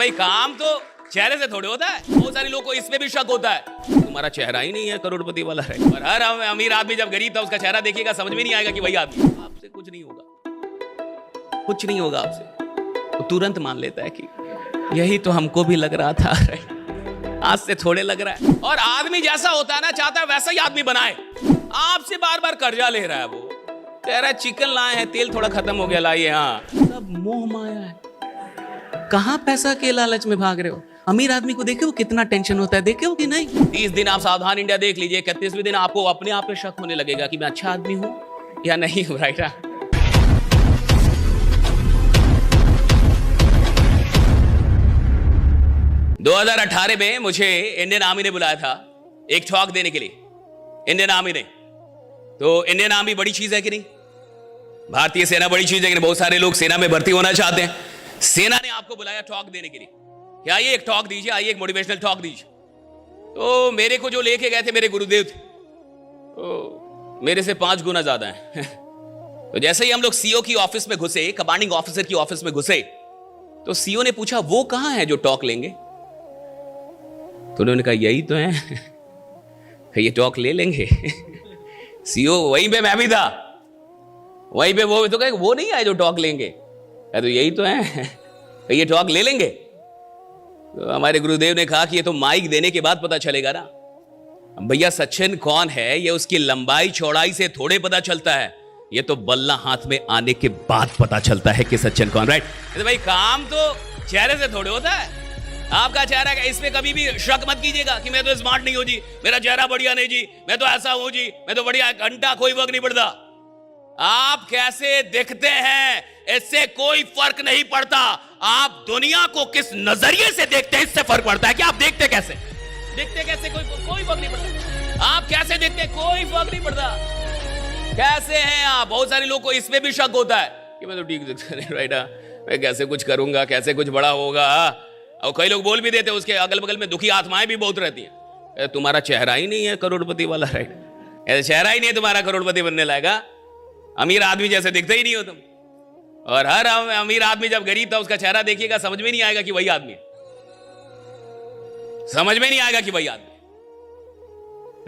भाई काम तो चेहरे से थोड़े होता है। बहुत सारे लोगों को इसमें भी शक होता है, तुम्हारा चेहरा ही नहीं है करोड़पति वाला है। और हर अमीर आदमी जब गरीब था उसका चेहरा देखिएगा समझ में नहीं आएगा कि वही आदमी। आपसे कुछ नहीं होगा, कुछ नहीं होगा आपसे। तो तुरंत मान लेता है कि यही तो हमको भी लग रहा था, आज से थोड़े लग रहा है। और आदमी जैसा होता है ना, चाहता है वैसा ही आदमी बनाए। आपसे बार बार कर्जा ले रहा है, वो कह रहा है चिकन लाए हैं, तेल थोड़ा खत्म हो गया, लाइए। हाँ, सब मोह माया है। कहां पैसा के लालच में भाग रहे हो? अमीर आदमी को देखे वो कितना टेंशन होता है, देखे हो कि नहीं? 30 दिन आप सावधान इंडिया देख लीजिए, 31वें दिन आपको अपने आप पे शक होने लगेगा कि मैं अच्छा आदमी हूं या नहीं हूं। राइट? 2018 में मुझे इंडियन आर्मी ने बुलाया था एक टॉक देने के लिए। इंडियन आर्मी ने, तो इंडियन आर्मी बड़ी चीज है कि नहीं? भारतीय सेना बड़ी चीज है कि नहीं? बहुत सारे लोग सेना में भर्ती होना चाहते हैं। सेना ने आपको बुलाया टॉक देने के लिए कि आइए एक टॉक दीजिए, आइए एक मोटिवेशनल टॉक दीजिए। तो मेरे को जो लेके गए थे मेरे गुरुदेव थे, तो मेरे से 5 गुना ज्यादा है। तो जैसे ही हम लोग सीओ की ऑफिस में घुसे, कमांडिंग ऑफिसर की ऑफिस में घुसे, तो सीओ ने पूछा वो कहां है जो टॉक लेंगे? तो उन्होंने कहा यही तो है, ये टॉक ले लेंगे। सीओ वहीं पे मैं भी था, वहीं पे वो तो कहे वो नहीं आए जो टॉक लेंगे, तो यही तो है, ये टॉक ले लेंगे। तो हमारे गुरुदेव ने कहा कि ये तो माइक देने के बाद पता चलेगा ना भैया, सचिन कौन है ये उसकी लंबाई चौड़ाई से थोड़े पता चलता है, ये तो बल्ला हाथ में आने के बाद पता चलता है कि सचिन कौन। राइट? तो भाई काम तो चेहरे से थोड़े होता है। आपका चेहरा, इसमें कभी भी शक मत कीजिएगा कि मैं तो स्मार्ट नहीं हूं जी, मेरा चेहरा बढ़िया नहीं जी, मैं तो ऐसा हूं जी, मैं तो बढ़िया, घंटा कोई फर्क नहीं पड़ता। आप कैसे दिखते हैं इससे कोई फर्क नहीं पड़ता, आप दुनिया को किस नजरिए से देखते हैं इससे फर्क पड़ता है। कि आप देखते कैसे कोई फर्क नहीं पड़ता। आप कैसे देखते कोई फर्क नहीं पड़ता। कैसे हैं आप? बहुत सारे लोगों को इसमें भी शक होता है कि मैं तो ठीक दिखता नहीं। राइट? मैं कैसे कुछ करूंगा, कैसे कुछ बड़ा होगा। और कई लोग बोल भी देते हैं, उसके अगल बगल में दुखी आत्माएं भी बहुत रहती हैं, तुम्हारा चेहरा ही नहीं है करोड़पति वाला। राइट? चेहरा ही नहीं है तुम्हारा करोड़पति बनने लायक, अमीर आदमी जैसे दिखते ही नहीं हो तुम। और हर अमीर आदमी जब गरीब था उसका चेहरा देखिएगा समझ में नहीं आएगा कि वही आदमी है। समझ में नहीं आएगा कि वही आदमी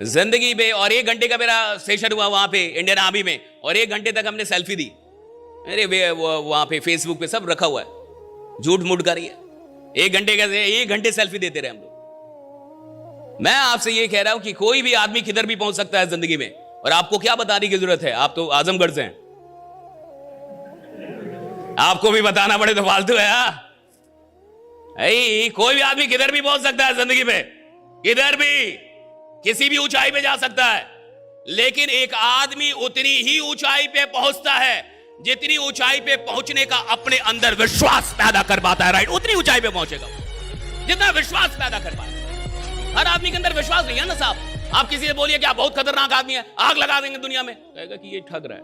जिंदगी में। और 1 घंटे का मेरा सेशन हुआ वहां पे इंडियन आर्मी में, और 1 घंटे तक हमने सेल्फी दी। अरे वहां पे फेसबुक पे सब रखा हुआ है, झूठ मूठ कर रही है। 1 घंटे सेल्फी देते रहे हम लोग। मैं आपसे ये कह रहा हूं कि कोई भी आदमी किधर भी पहुंच सकता है जिंदगी में, और आपको क्या बताने की जरूरत है? आप तो आजमगढ़ से हैं, आपको भी बताना पड़े तो फालतू है। कोई भी आदमी किधर भी पहुंच सकता है जिंदगी में, किधर भी, किसी भी ऊंचाई पे जा सकता है। लेकिन एक आदमी उतनी ही ऊंचाई पे पहुंचता है जितनी ऊंचाई पे पहुंचने का अपने अंदर विश्वास पैदा कर पाता है। राइट? उतनी ऊंचाई पे पहुंचेगा जितना विश्वास पैदा कर पाए। हर आदमी के अंदर विश्वास नहीं है ना साहब। आप किसी से बोलिए कि आप बहुत खतरनाक आदमी है, आग लगा देंगे दुनिया में, कहेगा कि ये ठग रहा है।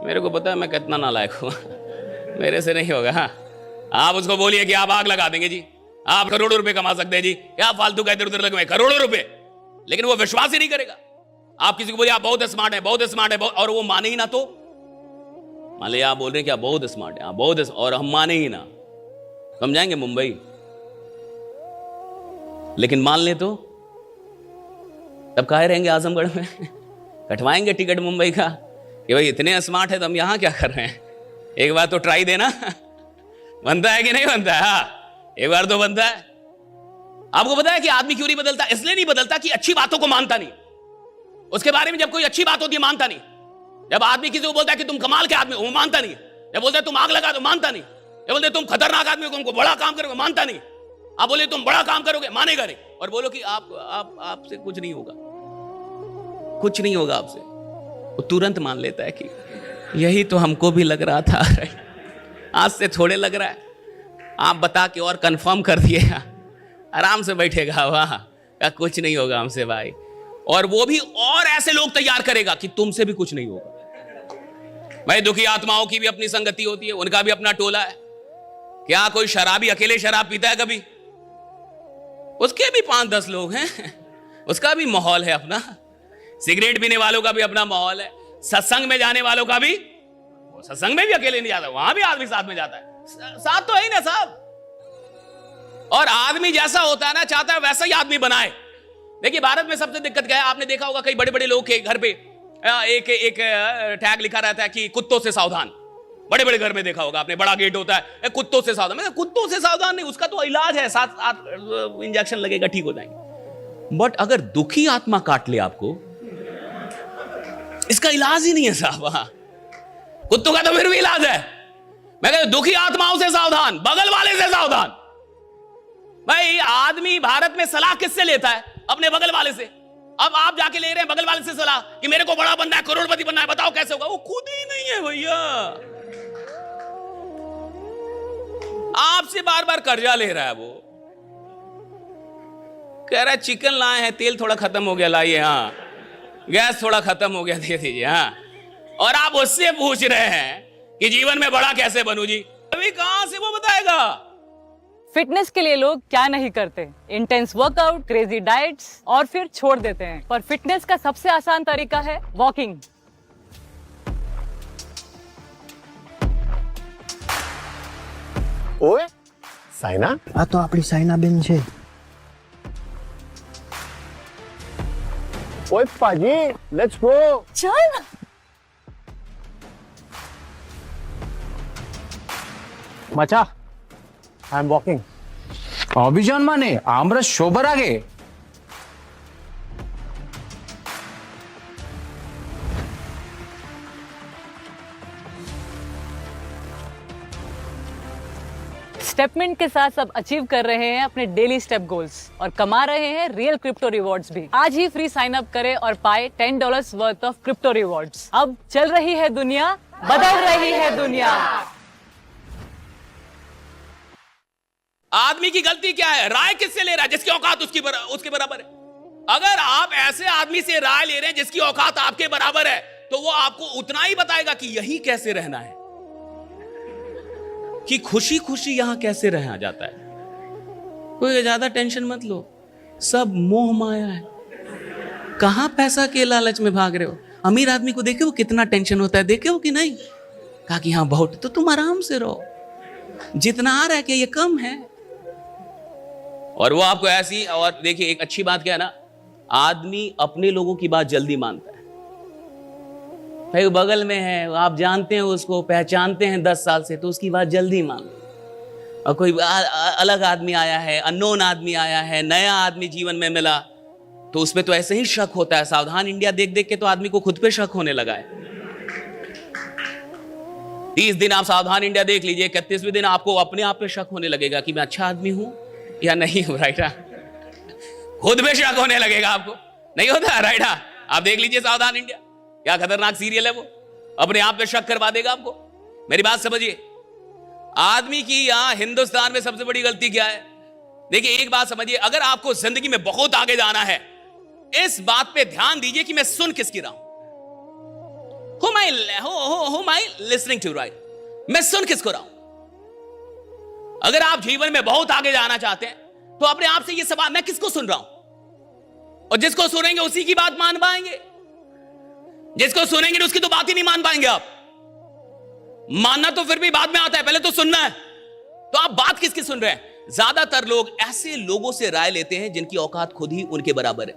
मेरे को पता है मैं कितना नालायक हूं, मेरे से नहीं होगा। हाँ, आप उसको बोलिए कि आप आग लगा देंगे जी, आप करोड़ों रुपए कमा सकते हैं जी, क्या फालतू का इधर उधर लगे करोड़ों रुपए, लेकिन वो विश्वास ही नहीं करेगा। आप किसी को बोलिए आप बहुत स्मार्ट है, बहुत स्मार्ट है, और वो माने ही ना, तो मान लिया आप बोल रहे हैं कि आप बहुत स्मार्ट है, आप बहुत, और हम माने ही ना, हम जाएंगे मुंबई। लेकिन मान ले तो तब काहे रहेंगे आजमगढ़ में? कटवाएंगे टिकट मुंबई का कि भाई इतने स्मार्ट है तो हम यहां क्या कर रहे हैं। एक बार तो ट्राई देना। बनता है कि नहीं बनता है? हाँ, एक बार तो बनता है। आपको पता है कि आदमी क्यों नहीं बदलता? इसलिए नहीं बदलता कि अच्छी बातों को मानता नहीं। उसके बारे में जब कोई अच्छी बात होती है मानता नहीं। जब आदमी किसी को बोलता है कि तुम कमाल के आदमी हो, वो मानता नहीं। जब बोलते तुम आग लगा दो, मानता नहीं। जब बोलते तुम खतरनाक आदमी हो, तुमको बड़ा काम करोगे, मानता नहीं। आप बोले तुम बड़ा काम करोगे, मानेगा नहीं। और बोलो कि आपसे कुछ नहीं होगा, कुछ नहीं होगा आपसे, वो तुरंत मान लेता है कि यही तो हमको भी लग रहा था, आज से थोड़े लग रहा है। आप बता के और कंफर्म कर दिए, आराम से बैठेगा वहां, कुछ नहीं होगा हमसे भाई। और वो भी और ऐसे लोग तैयार करेगा कि तुमसे भी कुछ नहीं होगा भाई। दुखी आत्माओं की भी अपनी संगति होती है, उनका भी अपना टोला है। क्या कोई शराबी अकेले शराब पीता है कभी? उसके भी 5-10 लोग हैं, उसका भी माहौल है अपना। सिगरेट पीने वालों का भी अपना माहौल है। सत्संग में जाने वालों का भी, सत्संग में भी अकेले नहीं जाता, वहां भी आदमी साथ में जाता है। साथ तो है ही ना साहब, और आदमी जैसा होता है ना, चाहता है वैसा ही आदमी बनाए। देखिए भारत में सबसे दिक्कत क्या है, आपने देखा होगा कई बड़े बड़े लोग के घर पे एक टैग लिखा रहता है कि कुत्तों से सावधान। बड़े बड़े घर में देखा होगा आपने, बड़ा गेट होता है, कुत्तों से सावधान। मतलब कुत्तों से सावधान नहीं, उसका तो इलाज है, 7 इंजेक्शन लगेगा, ठीक हो जाएंगे। बट अगर दुखी आत्मा काट ले आपको, इसका इलाज ही नहीं है साहब। कुत्तों का तो फिर भी इलाज है। मैं कहता दुखी आत्माओं से सावधान, बगल वाले से सावधान। भाई आदमी भारत में सलाह किससे लेता है? अपने बगल वाले से। अब आप जाके ले रहे हैं बगल वाले से सलाह कि मेरे को बड़ा बनना है, करोड़पति बनना है, बताओ कैसे होगा। वो खुद ही नहीं है भैया, आपसे बार बार कर्जा ले रहा है। वो कह रहा है चिकन लाए हैं, तेल थोड़ा खत्म हो गया, लाइए। हाँ, गैस थोड़ा खत्म हो गया, दे दीजिए। हाँ, और आप उससे पूछ रहे हैं कि जीवन में बड़ा कैसे बनूं जी? अभी कहां से वो बताएगा? फिटनेस के लिए लोग क्या नहीं करते, इंटेंस वर्कआउट, क्रेजी डाइट्स और फिर छोड़ देते हैं। पर फिटनेस का सबसे आसान तरीका है वॉकिंग। ઓએ સાયના, આ તો આપણી સાયનાબેન છે. ઓય પાજી, લેટ્સ ગો. चल મચા, આઈ એમ વોકિંગ. অভিযান মানে আমরা সবার আগে स्टेपमेंट के साथ सब अचीव कर रहे हैं अपने डेली स्टेप गोल्स और कमा रहे हैं रियल क्रिप्टो रिवॉर्ड्स भी। आज ही फ्री साइन अप करें और पाए $10 वर्थ ऑफ क्रिप्टो रिवॉर्ड्स। अब चल रही है दुनिया, बदल रही है दुनिया। आदमी की गलती क्या है? राय किससे ले रहा है? जिसकी औकात उसके बराबर है। अगर आप ऐसे आदमी से राय ले रहे हैं जिसकी औकात आपके बराबर है, तो वो आपको उतना ही बताएगा कि यही कैसे रहना है, कि खुशी खुशी यहां कैसे रहा जाता है। कोई ज्यादा टेंशन मत लो, सब मोह माया है। कहां पैसा के लालच में भाग रहे हो? अमीर आदमी को देखे वो कितना टेंशन होता है, देखे हो कि नहीं? कहा कि हाँ बहुत, तो तुम आराम से रहो, जितना आ रहा है कि ये कम है। और वो आपको ऐसी, और देखिए एक अच्छी बात क्या है ना, आदमी अपने लोगों की बात जल्दी मानता है। भाई वो बगल में है, आप जानते हैं उसको, पहचानते हैं 10 साल से, तो उसकी बात जल्दी मान लो। और कोई अलग आदमी आया है, अननोन आदमी आया है, नया आदमी जीवन में मिला, तो उसमें तो ऐसे ही शक होता है। सावधान इंडिया देख देख के तो आदमी को खुद पे शक होने लगा है। 30 दिन आप सावधान इंडिया देख लीजिए, 31वें दिन आपको अपने आप पे शक होने लगेगा कि मैं अच्छा आदमी हूं या नहीं हूं। राइट, खुद पे शक होने लगेगा आपको, नहीं होता? राइट, आप देख लीजिए सावधान इंडिया, क्या खतरनाक सीरियल है वो, अपने आप पे शक करवा देगा आपको। मेरी बात समझिए, आदमी की यहां हिंदुस्तान में सबसे बड़ी गलती क्या है? देखिए एक बात समझिए, अगर आपको जिंदगी में बहुत आगे जाना है, इस बात पे ध्यान दीजिए कि मैं सुन किसकी रहा हूं। Who am I listening to, right? मैं सुन किसको रहा हूं। अगर आप जीवन में बहुत आगे जाना चाहते हैं, तो अपने आप से ये सवाल, मैं किसको सुन रहा हूं? और जिसको सुनेंगे उसी की बात मान पाएंगे, जिसको सुनेंगे उसकी तो बात ही नहीं मान पाएंगे आप। मानना तो फिर भी बाद में आता है, पहले तो सुनना है। तो आप बात किसकी सुन रहे हैं? ज्यादातर लोग ऐसे लोगों से राय लेते हैं जिनकी औकात खुद ही उनके बराबर है।